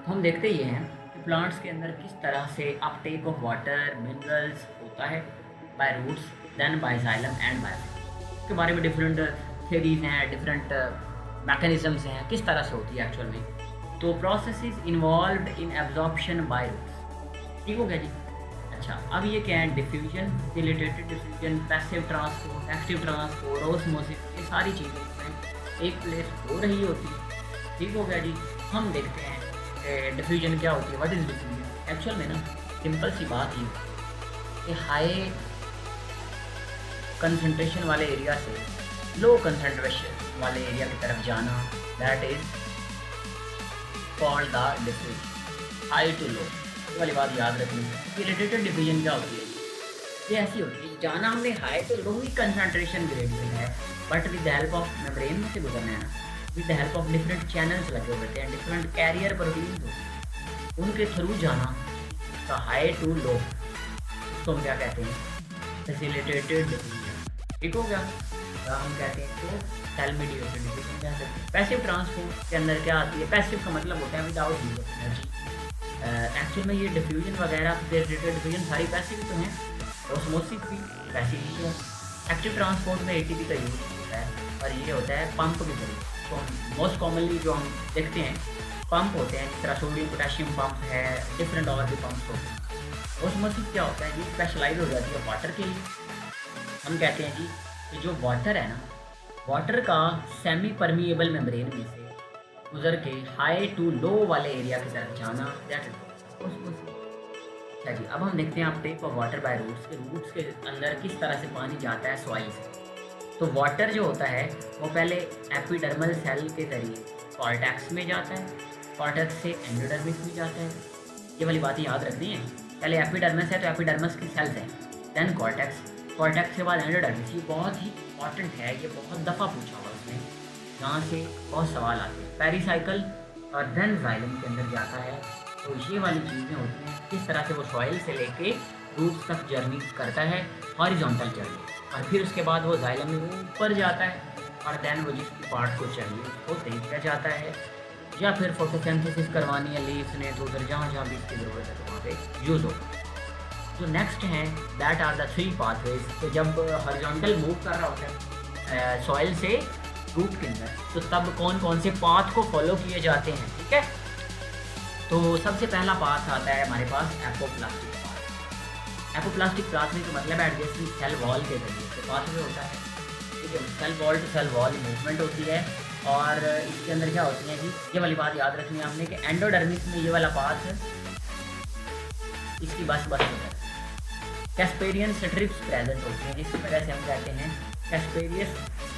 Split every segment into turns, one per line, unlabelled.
हम देखते ये हैं कि प्लांट्स के अंदर किस तरह से अपटेक ऑफ वाटर मिनरल्स होता है by roots then by xylem and by इसके बारे में डिफरेंट थेरीज हैं, डिफरेंट मैकेनिज्म्स हैं, किस तरह से होती है एक्चुअल में। तो process is involve in absorption by roots. ठीक हो गया जी। अच्छा, अब ये क्या है, डिफ्यूजन, डिलिटेटेड diffusion, passive transport, active transport, osmosis, ये सारी चीज़ें इसमें एक प्लेस हो रही होती है। ठीक हो गया जी। हम देखते हैं डिफ्यूजन क्या होती है, व्हाट इज़ डिफ्यूजन। एक्चुअल में ना सिंपल सी बात ही कि हाई कंसंट्रेशन वाले एरिया से लो कंसंट्रेशन वाले एरिया की तरफ जाना, that is called the diffusion. High to low, ये वाली बात याद रखनी है। रिलेटेड डिफ्यूजन क्या होती है, ये ऐसी होती है, जाना हमने हाई टू लो ही कंसंट्रेशन ग्रेड में है, but with the help of membrane में से गुजरना है ना, with the help of different channels लगे होते हैं, डिफरेंट कैरियर प्रोटीन्स होते हैं, उनके थ्रू जाना तो हाई टू लो, उसको हम क्या कहते हैं, फैसिलिटेटेड डिफ्यूजन। ठीक हो गया। तो हम कहते हैं तो सेल मीडिएटेड डिफ्यूजन कह सकते हैं। पैसिव ट्रांसपोर्ट के अंदर क्या आती है, पैसिव का मतलब होता है without use of energy. Actual में ये डिफ्यूजन वगैरह रिलेटेड डिफ्यूजन सारी पैसिव तो हैं, ऑस्मोसिस भी पैसिव ही है। एक्टिव ट्रांसपोर्ट में एटीपी का यूज होता है और ये होता है पंप के जरिए। तो मोस्ट कॉमनली जो हम देखते हैं पंप होते हैं, जिस तरह सोडियम पोटेशियम पंप है, डिफरेंट और भी पंप्स होते हैं। ऑस्मोसिस क्या होता है, ये स्पेशलाइज हो जाती है वाटर के लिए। हम कहते हैं जी कि जो वाटर है ना, वाटर का सेमी परमिएबल मेम्ब्रेन में से गुजर के हाई टू लो वाले एरिया की तरफ जाना, दैट इज ऑस्मोसिस। अच्छा जी, अब हम देखते हैं uptake of water by roots के अंदर किस तरह से पानी जाता है सॉइल से। तो वाटर जो होता है वो पहले एपिडर्मल सेल के जरिए कॉर्टेक्स में जाता है, कॉर्टेक्स से एंडोडर्मिस में जाता है। ये वाली बातें याद रखनी है। पहले एपिडर्मिस है तो एपिडर्मिस की सेल्स हैं, देन कॉर्टेक्स, कॉर्टेक्स के बाद एंडोडर्मिस। ये बहुत ही इंपॉर्टेंट है, ये बहुत दफ़ा पूछा हुआ उसने, यहाँ से बहुत सवाल आते हैं। पेरीसाइकिल और देन जाइलम के अंदर जाता है। तो ये वाली चीज़ें होती हैं, किस तरह से वो सॉइल से लेके रूट्स तक जर्नी करता है, हॉरिजॉन्टल जर्नी, और फिर उसके बाद वो जाइलम में ऊपर जाता है और देन वो जिस पार्ट को चाहिए उसको सही किया जाता है, या फिर फोटोसिंथेसिस करवानी है लीव्स ने तो उधर जहाँ जहाँ भी इसकी ज़रूरत है तो वहाँ पे यूज़ हो। जो नेक्स्ट हैं दैट आर द 3 पाथवेज। तो जब हॉरिजॉन्टल मूव कर रहा होता है सॉइल से रूट के अंदर, तो तब कौन कौन से पाथ को फॉलो किए जाते हैं। ठीक है, तो सबसे पहला पाथ आता है हमारे पास एपोप्लास्टिक पाथ। एपोप्लास्टिक पाथवे का मतलब एडजेसेंट सेल वॉल के जरिए से पाथवे होता है। ठीक है, cell wall to cell wall movement होती है, और इसके अंदर क्या होती है जी, ये वाली बात याद रखनी है हमने कि एंडोडर्मिस में ये वाला पाथ इसकी बस होता है। कैस्पेरियन स्ट्रिप्स प्रेजेंट होती हैं, जिसकी वजह से हम कहते हैं कैस्पेरियस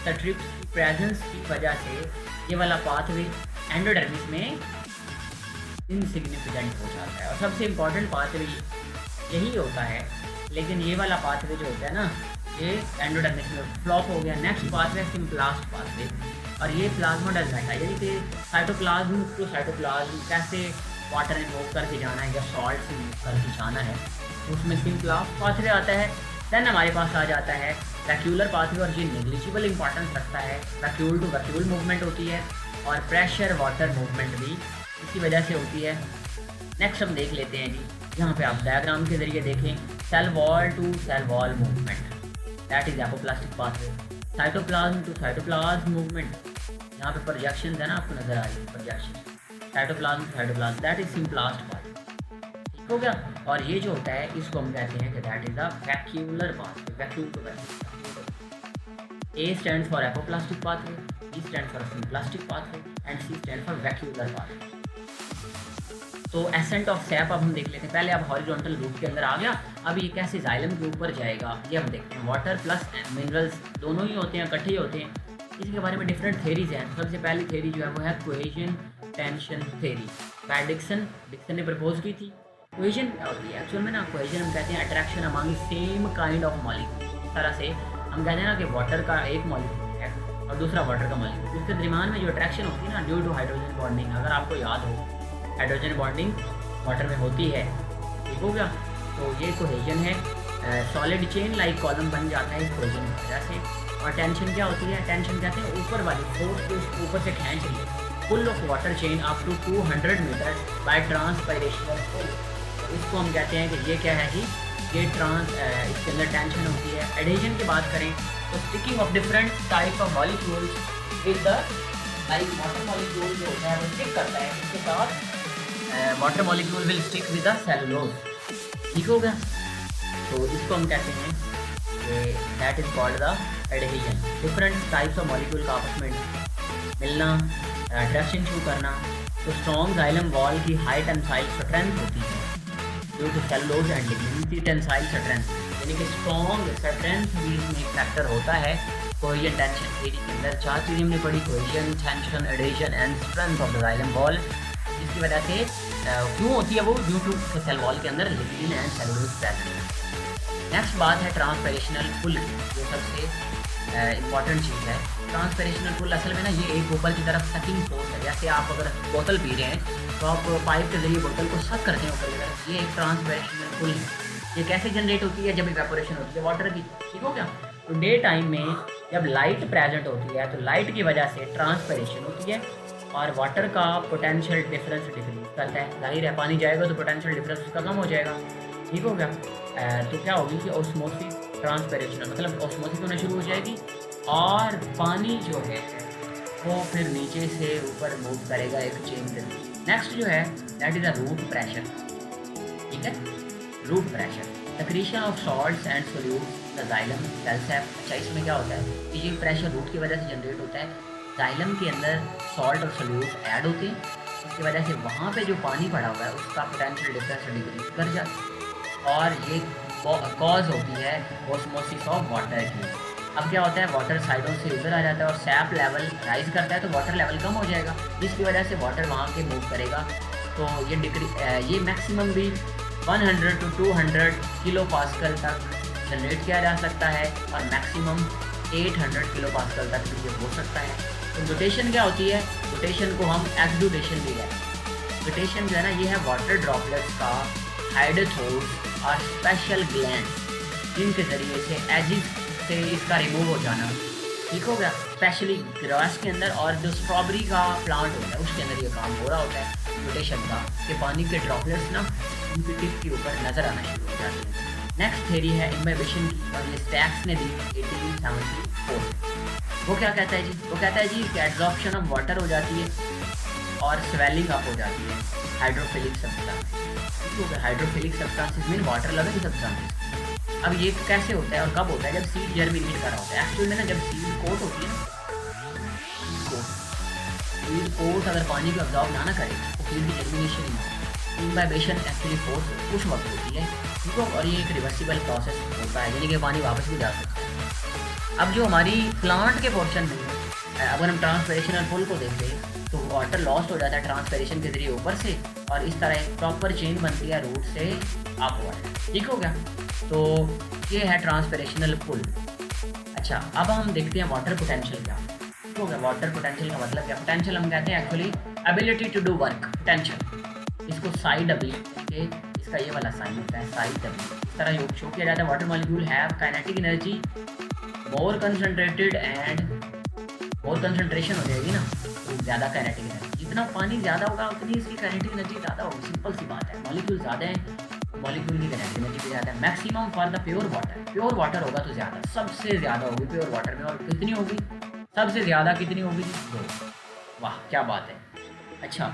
स्ट्रिप्स की प्रेजेंस की वजह से ये वाला पाथवे एंडोडर्मिस में इनसिग्निफिकेंट हो जाता है, और सबसे इम्पॉर्टेंट पाथवे यही होता है। लेकिन ये वाला पाथवे जो होता है ना, ये एंडोडर्मिस में फ्लॉप हो गया। नेक्स्ट पाथवे सिम्प्लास्ट पाथवे, और ये प्लाज्मोडेल्टाटा, यानी कि साइटोप्लाज्म टू साइटोप्लाज्म कैसे वाटर में मूव करके जाना है या सॉल्ट से मूव करके जाना है, उसमें सिम्प्लास्ट पाथवे आता है। देन हमारे पास आ जाता है वैक्यूलर पाथवे, और ये नेग्लिजिबल इंपॉर्टेंस रखता है। वैक्यूल टू वैक्यूल मूवमेंट होती है, और प्रेशर वाटर मूवमेंट भी इसी वजह से होती है। नेक्स्ट हम देख लेते हैं जी, यहाँ पे आप डायग्राम के जरिए देखें, cell wall to cell wall movement, that is apoplastic pathway. Cytoplasm to cytoplasm movement, यहाँ पे प्रोजेक्शन है ना, आपको नजर आ रही है projection, cytoplasm to cytoplasm, that is symplast pathway. ठीक हो गया। और ये जो होता है इसको हम कहते हैं कि that is a vacuolar pathway, vacuole to vacuole. A stands for apoplastic pathway, B stands for symplastic pathway, and C stand for vacuolar pathway. तो एसेंट ऑफ सैप अब हम देख लेते हैं। पहले अब हॉरिजॉन्टल रूट के अंदर आ गया, अब ये कैसे जाइलम के ऊपर जाएगा ये हम देखते हैं। वाटर प्लस मिनरल्स दोनों ही होते हैं, इकट्ठे ही होते हैं। इसके बारे में डिफरेंट थेरीज हैं। सबसे पहली थेरी जो है वो है कोहेजन टेंशन थेरी, डिक्सन ने प्रपोज की थी। कोहेजन क्या होती है एक्चुअल में ना, कोहेजन हम कहते हैं attraction among same kind of molecule. इस तरह से हम कहते हैं ना कि वाटर का एक मॉलिक्यूल है और दूसरा वाटर का मॉलिक्यूल, उसके दरमियान में जो अट्रैक्शन होती है ना, ड्यू टू हाइड्रोजन बॉन्डिंग, अगर आपको याद हो हाइड्रोजन बॉन्डिंग वाटर में होती है। ठीक हो गया। तो ये कोहेजन है, सॉलिड चेन लाइक कॉलम बन जाता है इस कोहेजन की वजह से। और टेंशन क्या होती है, टेंशन कहते हैं ऊपर वाली फोर्स को ऊपर से खींच रही है, pull of water chain up to 200 metre by transpirational pull. तो इसको हम कहते हैं कि ये क्या है कि ये इसके अंदर टेंशन होती है। एडेजन की बात करें तो sticking of different type of molecules with the like water molecule जो होता है वो स्टिक करता है इसके साथ, water molecule will stick with the cellulose. ठीक हो गया। तो इसको हम कहते हैं कि that is called the adhesion. Different types of molecule का आपस में मिलना, अट्रैक्शन शो करना। तो स्ट्रॉन्ग जाइलम वॉल की हाई टेंसाइल स्ट्रेंथ होती है due to cellulose and lignin tensile strength, यानी कि स्ट्रॉन्ग स्ट्रेंथ भी इसमें एक फैक्टर होता है। कोहेजन टेंशन थ्योरी के अंदर 4 चीज़ें हमने पढ़ी, cohesion, tension, adhesion and strength of the xylem wall. इसकी वजह से क्यों होती है वो, ड्यू टू सेल वॉल के अंदर लिग्निन एंड सेलुलोज प्रेजेंट है। नेक्स्ट बात है ट्रांसपैरेशनल पुल, जो सबसे इम्पॉर्टेंट चीज़ है। ट्रांसपैरेशनल पुल असल में ना ये एक ऊपर की तरफ सकिंग फोर्स है। जैसे आप अगर बोतल पी रहे हैं तो आप पाइप के जरिए बोतल को सक करते हैं ऊपर की तरफ, ये एक ट्रांसपैरेशनल पुल है। ये कैसे जनरेट होती है, जब इवेपोरेशन होती है वाटर की। ठीक हो क्या। तो डे टाइम में जब लाइट प्रेजेंट होती है तो लाइट की वजह से ट्रांसपैरेशन होती है और वाटर का पोटेंशियल डिफरेंस डिक्रीज करता है। जाहिर है पानी जाएगा तो पोटेंशियल डिफरेंस उसका कम हो जाएगा। ठीक हो गया। तो क्या होगी कि ऑस्मोसिस ट्रांसपैरेशन मतलब ऑस्मोसिस होना शुरू हो जाएगी और पानी जो है वो फिर नीचे से ऊपर मूव करेगा एक चेन के थ्रू। नेक्स्ट जो है that is a root pressure. ठीक है, root pressure secretion of salts and solutes the xylem cell sap. अच्छा, इसमें क्या होता है कि ये प्रेशर रूट की वजह से जनरेट होता है। जाइलम के अंदर सॉल्ट और सोल्यूट ऐड होते हैं, इसकी वजह से वहाँ पे जो पानी पड़ा हुआ है उसका पोटेंशियल डिफरेंस डिक्रीज कर जाता है और ये कॉज होती है ऑस्मोसिस ऑफ वाटर की। अब क्या होता है, वाटर साइडों से उधर आ जाता है और सैप लेवल राइज करता है तो वाटर लेवल कम हो जाएगा, जिसकी वजह से वाटर वहाँ के मूव करेगा। तो ये मैक्सिमम भी 100 to 200 किलो पास्कल तक जनरेट किया जा सकता है और मैक्सिमम 800 किलो पास्कल तक भी ये हो सकता है। तो रोटेशन क्या होती है, रोटेशन को हम एक्सुडेशन भी कहते हैं। रोटेशन जो है ना, ये है वाटर ड्रॉपलेट्स का हाइड्रोथोर्स और स्पेशल ग्लैंड जिनके ज़रिए से एजिज से इसका रिमूव हो जाना। ठीक हो गया। स्पेशली ग्रास के अंदर और जो स्ट्रॉबेरी का प्लांट होता है उसके अंदर ये काम हो रहा होता है रोटेशन का, कि पानी के ड्रॉपलेट्स ना उनकी टिप के ऊपर नज़र आना शुरू हो जाते हैं। नेक्स्ट थ्योरी है इम्बिबिशन की और ये स्टैक्स ने दी 1874। वो क्या कहता है जी, वो कहता है जी कि एब्जॉर्प्शन ऑफ वाटर हो जाती है और स्वेलिंग अप हो जाती है hydrophilic substance. Hydrophilic substances mean water loving substances. अब ये कैसे होता है और कब होता है, जब सीड जर्मिनेट कर रहा होता है। एक्चुअल में ना जब सीड कोट होती है ना, सीड कोट अगर पानी को अब्जॉर्ब ना करे तो सीड की जर्मिनेशन इम्बाइबेशन एक्चुअली फोर्स उस वक्त होती है। ठीक है, और ये एक रिवर्सिबल प्रोसेस होता है, यानी कि पानी वापस भी जा सकता है। अब जो हमारी प्लांट के पोर्शन में अगर हम ट्रांसपैरेशनल पुल को देखते हैं तो वाटर लॉस्ट हो जाता है ट्रांसपैरेशन के जरिए ऊपर से और इस तरह एक प्रॉपर चेन बनती है रूट से अपवर्ड। ठीक हो गया। तो ये है ट्रांसपैरेशनल पुल। अच्छा, अब हम देखते हैं वाटर पोटेंशियल क्या हो गया। वाटर पोटेंशियल का मतलब क्या, पोटेंशियल हम कहते हैं actually ability to do work. Potential इसको साइड डब्ल्यू के, इसका ये वाला साइन होता है साइड डब्ल्यू, इस तरह योग शो किया जाता है। Water molecule have kinetic energy more concentrated and more concentration हो जाएगी ना तो ज़्यादा काइनेटिक एनर्जी, जितना पानी ज़्यादा होगा उतनी इसकी काइनेटिक एनर्जी ज़्यादा होगी। सिंपल सी बात है, मॉलिक्यूल ज़्यादा है मॉलिक्यूल की काइनेटिक एनर्जी भी ज़्यादा है। Maximum for the pure water, pure water होगा तो ज़्यादा, सबसे ज़्यादा होगी प्योर वाटर में। और कितनी होगी, सबसे ज़्यादा कितनी होगी, 2। वाह क्या बात है। अच्छा,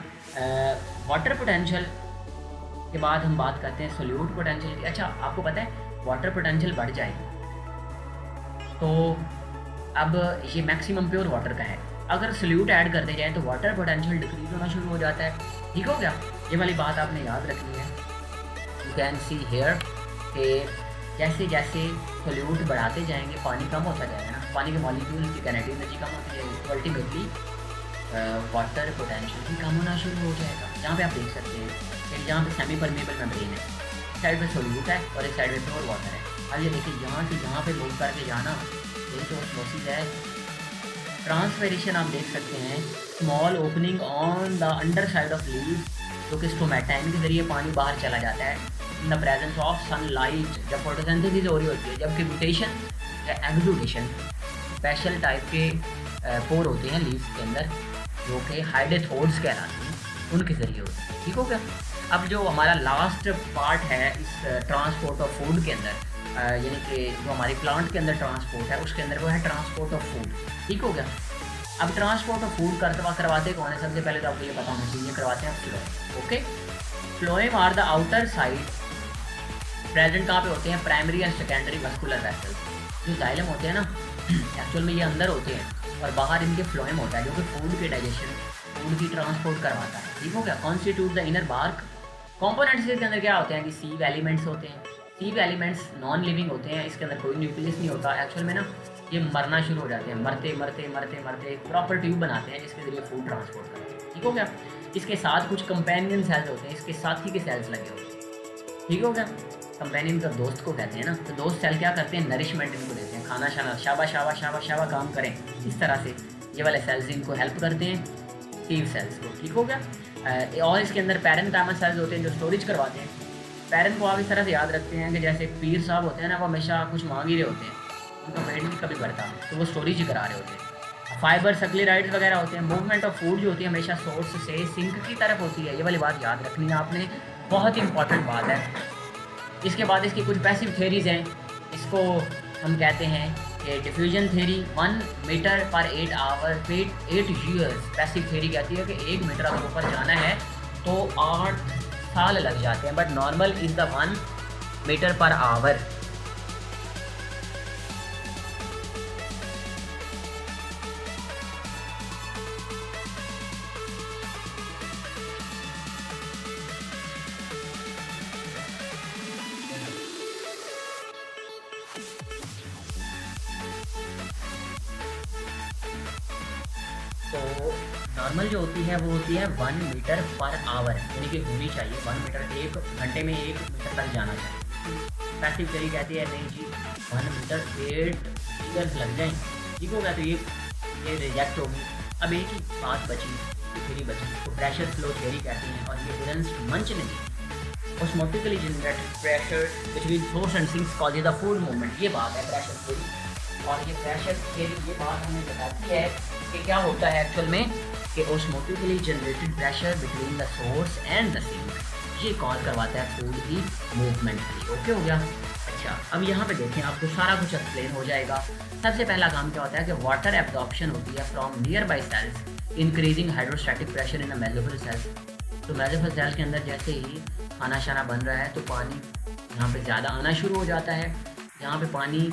वाटर पोटेंशियल के बाद हम बात करते हैं सोल्यूट पोटेंशियल की। अच्छा, आपको पता है वाटर पोटेंशियल बढ़ जाएगी तो अब ये मैक्सिमम प्योर वाटर का है, अगर सोल्यूट ऐड करते जाए तो वाटर पोटेंशियल डिक्रीज होना शुरू हो जाता है। ठीक हो गया, ये वाली बात आपने याद रखनी है। यू कैन सी हेयर कि जैसे जैसे सोल्यूट बढ़ाते जाएंगे पानी कम होता जाएगा ना, पानी के मॉलिक्यूल की काइनेटिक एनर्जी कम होती जाएगी तो अल्टीमेटली वाटर पोटेंशियल भी कम होना शुरू हो जाएगा। जहाँ पे आप देख सकते हैं कि जहाँ पे सेमी परमेबल मेम्ब्रेन है, एक साइड पे सोल्यूट है और एक साइड पे प्योर वाटर है। अब ये देखिए यहाँ से जहाँ पे मूव करके जाना, ये तो ऑस्मोसिस है। ट्रांसपैरेशन आप देख सकते हैं, small opening on the under side of leaves, जो कि स्टोमेटा, इनके जरिए पानी बाहर चला जाता है in the presence of sunlight, जब फोटोसिंथेसिस हो रही होती है। जबकि म्यूटेशन या एक्सुडेशन स्पेशल टाइप के पोर होते हैं लीव्स के अंदर, जो कि हाइडेथोड्स कहलाती हैं, उनके ज़रिए होती है। ठीक हो गया। अब जो हमारा लास्ट पार्ट है इस ट्रांसपोर्ट ऑफ फूड के अंदर, यानी कि जो हमारी प्लांट के अंदर ट्रांसपोर्ट है उसके अंदर, वो है ट्रांसपोर्ट ऑफ फूड। ठीक हो गया। अब ट्रांसपोर्ट ऑफ फूड करवाते कौन है? सबसे पहले तो आपको ये पता होना चाहिए, करवाते हैं phloem. Okay, phloem are the outer side present कहाँ पे होते हैं? Primary and secondary vascular vessels. जो जाइलम होते हैं ना, एक्चुअल में ये अंदर होते हैं और बाहर इनके फ्लोएम होता है, जो कि फूड के डाइजेशन, फूड की ट्रांसपोर्ट करवाता है। ठीक हो गया। Constitute the inner bark. Components इसके अंदर क्या होते हैं कि सीव एलिमेंट्स होते हैं। सीव एलिमेंट्स नॉन लिविंग होते हैं, इसके अंदर कोई न्यूक्लियस नहीं होता। एक्चुअल में ना ये मरना शुरू हो जाते हैं, मरते मरते मरते मरते एक प्रॉपर ट्यूब बनाते हैं जिसके जरिए फूड ट्रांसपोर्ट करते हैं। ठीक हो गया। इसके साथ कुछ कंपेनियन सेल्स होते हैं, इसके साथी के सेल्स लगे होते हैं। ठीक हो गया। कंपेनियन का दोस्त को कहते हैं ना, तो दोस्त सेल क्या करते हैं? नरिशमेंट इनको देते हैं, खाना शाना, शाबा शाबा शाबा शाबा काम करें, इस तरह से ये वाले सेल्स इनको हेल्प करते हैं, सीव सेल्स को। ठीक हो गया। और इसके अंदर पैरेन्काइमा सेल्स होते हैं जो स्टोरेज करवाते हैं। पैरेंट को आप इस तरह से याद रखते हैं कि जैसे पीर साहब होते हैं ना, वो हमेशा कुछ मांग ही रहे होते हैं, उनका पेट नहीं कभी भरता, तो वो स्टोरेज ही करा रहे होते हैं। फाइबर सक्लेराइड्स वगैरह होते हैं। मूवमेंट ऑफ फूड जो होती है हमेशा सोर्स से सिंक की तरफ होती है, ये वाली बात याद रखनी है आपने, बहुत इंपॉर्टेंट बात है। इसके बाद इसकी कुछ पैसिव थेरीज हैं, इसको हम कहते हैं कि डिफ्यूजन थेरी। 1 मीटर पर 8 आवर 8 ईयर्स। पैसिव थेरी कहती है कि 1 मीटर अगर ऊपर जाना है तो 8 साल लग जाते हैं, but normal is the 1 metre per hour. तो नॉर्मल जो होती है वो होती है 1 मीटर पर आवर, यानी कि होनी चाहिए 1 मीटर, 1 घंटे में 1 मीटर तक जाना चाहिए। पैसिव थ्योरी कहती है नहीं जी 1 मीटर 8 ईयर्स लग जाएंगे। ठीक होगा, तो ये रिजेक्ट होगी। अब एक ही बात बची, थ्योरी बची, तो प्रेशर फ्लो थ्योरी कहती हैं, और ये एरनस्ट मंच ने दी। Osmotically generated pressure between source and sinks causes the food movement. ये बात है प्रेशर थ्योरी, और ये प्रेशर थ्योरी ये बात हमें बताती है कि क्या होता है एक्चुअल में कि osmotically generated pressure between the source and the sink, ये कॉज करवाता है फूड की मूवमेंट की। ओके हो गया। अच्छा, अब यहाँ पे देखें, आपको सारा कुछ एक्सप्लेन हो जाएगा। सबसे पहला काम क्या होता है कि वाटर एब्जॉर्प्शन होती है from nearby cells, increasing hydrostatic pressure in the mesophyll cells. तो मेसोफिल सेल्स के अंदर जैसे ही खाना शाना बन रहा है तो पानी यहाँ पे ज़्यादा आना शुरू हो जाता है। यहाँ पे पानी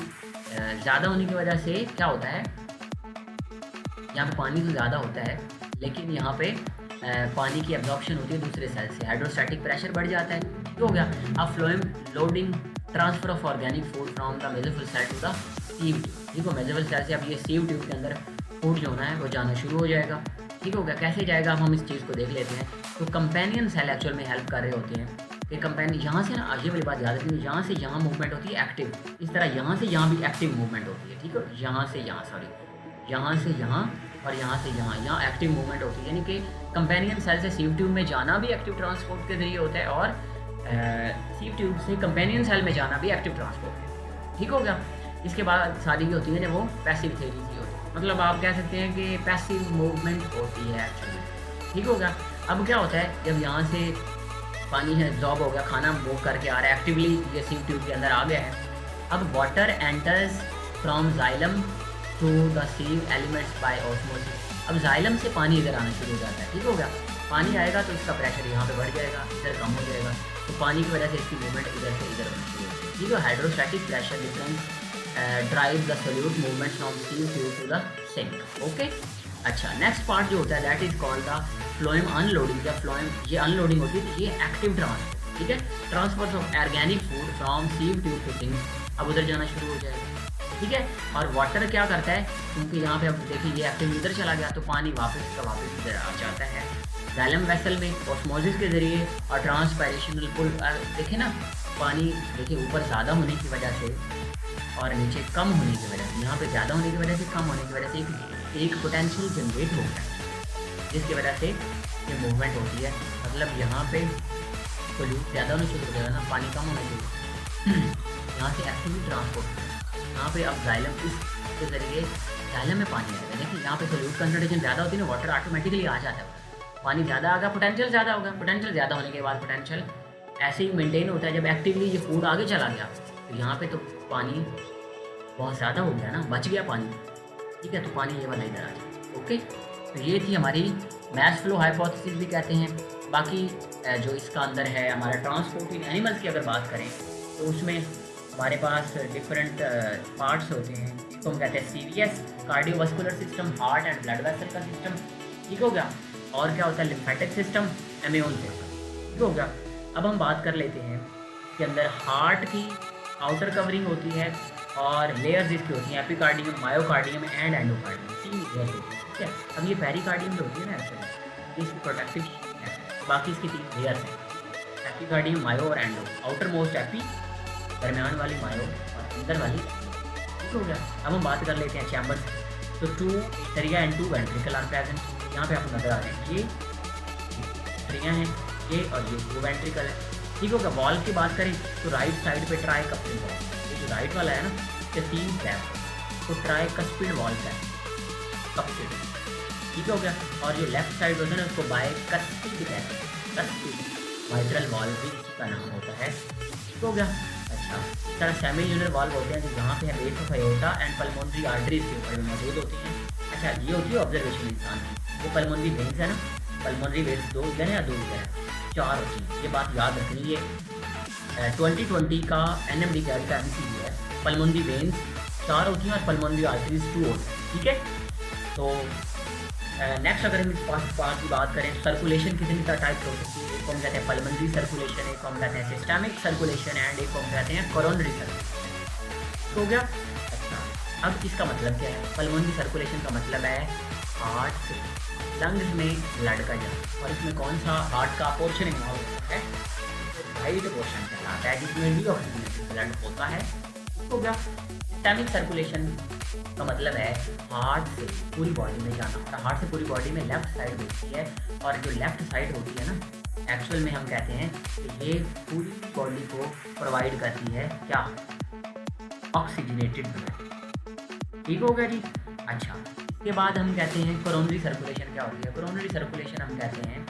ज़्यादा होने की वजह से क्या होता है, यहाँ पे पानी तो ज़्यादा होता है, लेकिन यहाँ पे पानी की एब्जॉर्प्शन होती है दूसरे सेल से, हाइड्रोस्टैटिक प्रेशर बढ़ जाता है। तो हो गया। अब phloem loading transfer of organic food from the mesophyll cell to the sieve tube. ठीक है, मेसोफिल सेल से अब ये सीव ट्यूब के अंदर फूड जो होना है वो जाना शुरू हो जाएगा। ठीक हो गया। कैसे जाएगा, अब हम इस चीज़ को देख लेते हैं। तो कंपेनियन सेल एक्चुअल में हेल्प कर रहे होते हैं कि कंपेनियन यहाँ से ना, ये वाली बात याद रखिए, यहाँ से यहाँ मूवमेंट होती है एक्टिव, इस तरह यहाँ से यहाँ भी एक्टिव मूवमेंट होती है। ठीक है, यहाँ से यहाँ, सॉरी, यहाँ से यहाँ और यहाँ से यहाँ, यहाँ एक्टिव मूवमेंट होती है, यानी कि कंपेनियन सेल से सीव ट्यूब में जाना भी एक्टिव ट्रांसपोर्ट के जरिए होता है, और सीव ट्यूब से कंपेनियन सेल में जाना भी एक्टिव ट्रांसपोर्ट। ठीक हो गया। इसके बाद सारी होती है ना वो पैसिव थ्योरी होती है, मतलब आप कह सकते हैं कि पैसिव मूवमेंट होती है एक्चुअली। ठीक हो गया। अब क्या होता है, जब यहाँ से पानी है एब्जॉर्ब हो गया, खाना मूव करके आ रहा है एक्टिवली, ये सीव ट्यूब के अंदर आ गया है। अब water enters from xylem to the sieve elements by osmosis. अब जाइलम से पानी इधर आना शुरू हो जाता है। ठीक हो गया। पानी आएगा तो इसका प्रेशर यहाँ पे बढ़ जाएगा, इधर कम हो जाएगा, तो पानी की वजह से इसकी मूवमेंट इधर से इधर होना शुरू होती है। ठीक है, hydrostatic pressure difference drive the solute movement from sieve tube to the sink. Okay. अच्छा, नेक्स्ट पार्ट जो होता है that is called the phloem unloading. या फ्लोएम ये अनलोडिंग होती है, तो ये एक्टिव ट्रांसफर। ठीक है, transfer of organic food from sieve tube to sink, अब उधर जाना शुरू हो जाएगा। ठीक है, और वाटर क्या करता है, क्योंकि यहाँ पे अब देखिए ये एक्टिव इधर चला गया, तो पानी वापस का वापस इधर आ जाता है जाइलम वेसल में ऑस्मोसिस के जरिए और ट्रांसपायरेशनल पुल। देखिए ना, पानी देखिए ऊपर ज़्यादा होने की वजह से और नीचे कम होने की वजह से, यहाँ पे ज़्यादा होने की वजह से, कम होने की वजह से एक पोटेंशियल जनरेट होता है, जिसकी वजह से ये मूवमेंट होती है। मतलब यहाँ पे पोल्यूट ज़्यादा होने शुरू हो जाएगा ना, पानी कम होने शुरू यहाँ से एक्टिवली ट्रांसपोर्ट, यहाँ पे अब जाइलम इसके ज़रिए जाइलम में पानी आएगा। देखिए यहाँ पे सोल्यूट कंसंट्रेशन ज़्यादा होती है ना, वाटर ऑटोमेटिकली आ जाता है। पानी ज़्यादा आ गया, पोटेंशियल ज़्यादा होगा, पोटेंशियल ज़्यादा होने के बाद पोटेंशियल ऐसे ही मेंटेन होता है। जब एक्टिवली ये फूड आगे चला गया तो यहाँ पे तो पानी बहुत ज़्यादा हो गया ना, बच गया पानी। ठीक है, तो पानी ये वाला इधर आ जाए। ओके, तो ये थी हमारी मैस फ्लो हाइपोथेसिस भी कहते हैं। बाकी जो इसका अंदर है हमारा ट्रांसपोर्ट इन एनिमल्स की अगर बात करें तो उसमें हमारे पास डिफरेंट पार्ट्स होते हैं, जिसको हम कहते हैं CVS cardiovascular system, heart and blood vessel का सिस्टम। ठीक हो गया। और क्या होता है, लिम्फेटिक सिस्टम, इम्यून सिस्टम। ठीक हो गया। अब हम बात कर लेते हैं इसके अंदर हार्ट की आउटर कवरिंग होती है और लेयर्स इसकी होती हैं epicardium, myocardium and endocardium, 3 layers होती हैं। ठीक है, अब ये पेरिकार्डियम जो होती है ना एक्चुअली इसकी प्रोटेक्टिव है, बाकी इसकी 3 लेयर्स हैं, एपिकार्डियम, मायो और एंडो। आउटर मोस्ट एपी, दरमियान वाली मायो और अंदर वाली। ठीक हो गया। अब हम बात कर लेते हैं चैम्बर्स। तो 2 atria and 2 ventricle are present. यहाँ पे आपको नजर आ रहे हैं ये एट्रिया हैं, ये और ये 2 वेंट्रिकल है। ठीक होगा। वॉल की बात करें तो राइट साइड पे ट्राई कस्पिड वॉल, ये जो राइट वाला है ना ये 3 कैप, तो ट्राई कस्पिड वॉल है कस्पिड। ठीक हो गया। और जो लेफ्ट साइड होता है ना उसको बाय कस्पिड कहते हैं, कस्पिड। वाइट्रल वॉल भी इसी का नाम होता है। ठीक हो गया। अच्छा, इस तरह सेमी यूनिट वॉल्व होते हैं जो जहाँ पे है base of aorta and pulmonary arteries के ऊपर मौजूद होती हैं। अच्छा, ये होती है ऑब्जर्वेशन इंसान की। ये पल्मोनरी वेन्स है ना, पल्मोनरी वेन्स 2 इधर है या 2 इधर है, 4 होती हैं। ये बात याद रखनी है। 2020 का NMD कैट का MCQ है। पल्मोनरी वेन्स 4 होती हैं और पल्मोनरी आर्टरीज 2 होती हैं। ठीक है। तो नेक्स्ट अगर हम इस पार्ट की बात करें, सर्कुलेशन कितनी टाइप हो सकती है। एक को हम कहते हैं पल्मोनरी सर्कुलेशन, एक को हम कहते हैं सिस्टमिक सर्कुलेशन एंड एक को हम कहते हैं कोरोनरी सर्कुलेशन। हो गया। अच्छा, अब इसका मतलब क्या है। पल्मोनरी सर्कुलेशन का मतलब है हार्ट से लंग्स में ब्लड का जाना, और इसमें कौन सा हार्ट का पोर्शन इन्वॉल्व होता है, राइट पोर्शन कहलाता है जिसमें डीऑक्सीजनेटेड ब्लड होता है। हो गया। सिस्टमिक सर्कुलेशन का मतलब है हार्ट से पूरी बॉडी में जाना, और हार्ट से पूरी बॉडी में लेफ्ट साइड होती है, और जो लेफ्ट साइड होती है ना एक्चुअल में हम कहते हैं कि ये पूरी बॉडी को प्रोवाइड करती है क्या, ऑक्सीजनेटेड ब्लड। ठीक हो गया जी। अच्छा, इसके बाद हम कहते हैं कोरोनरी सर्कुलेशन क्या होती है। कोरोनरी सर्कुलेशन हम कहते हैं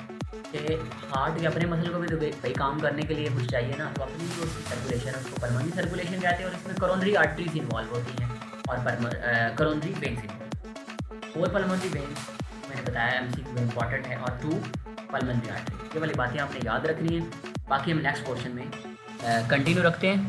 कि हार्ट के अपने मसल को भी तो भाई काम करने के लिए कुछ चाहिए ना, तो अपनी जो सर्कुलेशन है उसको पल्मोनरी सर्कुलेशन कहते हैं, और इसमें कोरोनरी आर्टरीज इन्वॉल्व होती हैं और coronary veins involve. 4 pulmonary veins मैंने बताया MCQ में इंपॉर्टेंट है, और 2 पल्मोनरी आर्टरी। ये वाली बातें आपने याद रखनी है। बाकी हम नेक्स्ट पोर्शन में कंटिन्यू रखते हैं।